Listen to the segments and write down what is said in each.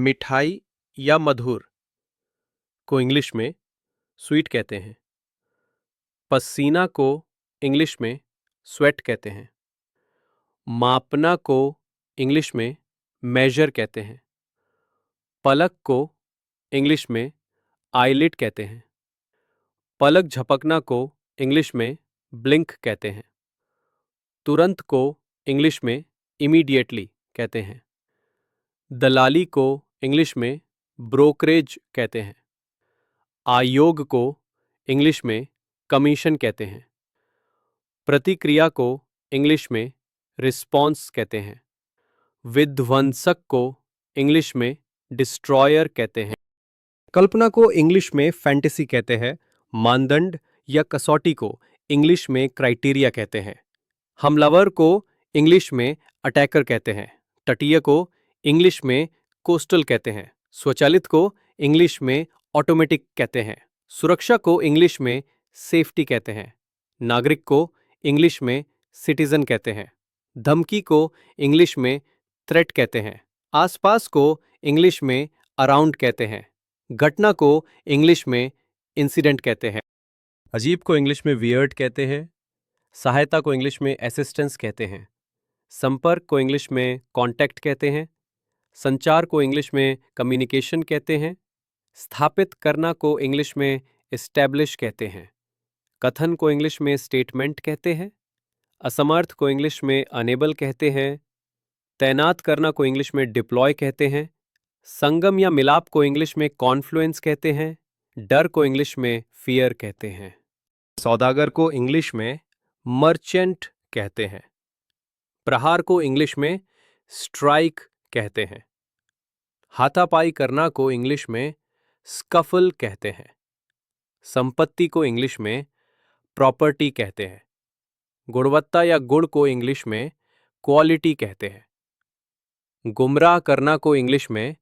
मिठाई या मधुर को इंग्लिश में स्वीट कहते हैं। पसीना को इंग्लिश में स्वेट कहते हैं। मापना को इंग्लिश में मेजर कहते हैं। पलक को इंग्लिश में आईलिड कहते हैं। पलक झपकना को इंग्लिश में ब्लिंक कहते हैं। तुरंत को इंग्लिश में इमीडिएटली कहते हैं। दलाली को इंग्लिश में ब्रोकरेज कहते हैं। आयोग को इंग्लिश में कमीशन कहते हैं। प्रतिक्रिया को इंग्लिश में रिस्पॉन्स कहते हैं। विध्वंसक को इंग्लिश में डिस्ट्रॉयर कहते हैं। कल्पना को इंग्लिश में फैंटेसी कहते हैं। मानदंड या कसौटी को इंग्लिश में क्राइटेरिया कहते हैं। हमलावर को इंग्लिश में अटैकर कहते हैं। तटीय को इंग्लिश में कोस्टल कहते हैं। स्वचालित को इंग्लिश में ऑटोमेटिक कहते हैं। सुरक्षा को इंग्लिश में सेफ्टी कहते हैं। नागरिक को इंग्लिश में सिटीजन कहते हैं। धमकी को इंग्लिश में थ्रेट कहते हैं। आसपास को इंग्लिश में अराउंड कहते हैं। घटना को इंग्लिश में इंसिडेंट कहते हैं। अजीब को इंग्लिश में वियर्ड कहते हैं। सहायता को इंग्लिश में असिस्टेंस कहते हैं। संपर्क को इंग्लिश में कांटेक्ट कहते हैं। संचार को इंग्लिश में कम्युनिकेशन कहते हैं। स्थापित करना को इंग्लिश में एस्टैब्लिश कहते हैं। कथन को इंग्लिश में स्टेटमेंट कहते हैं। असमर्थ को इंग्लिश में अनेबल कहते हैं। तैनात करना को इंग्लिश में डिप्लॉय कहते हैं। संगम या मिलाप को इंग्लिश में कॉन्फ्लुएंस कहते हैं। डर को इंग्लिश में फियर कहते हैं। सौदागर को इंग्लिश में मर्चेंट कहते हैं। प्रहार को इंग्लिश में स्ट्राइक कहते हैं। हाथापाई करना को इंग्लिश में स्कफल कहते हैं। संपत्ति को इंग्लिश में प्रॉपर्टी कहते हैं। गुणवत्ता या गुण को इंग्लिश में क्वालिटी कहते हैं। गुमराह करना को इंग्लिश में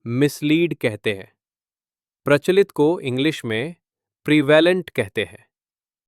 मिसलीड कहते हैं। प्रचलित को इंग्लिश में प्रिवेलेंट कहते हैं।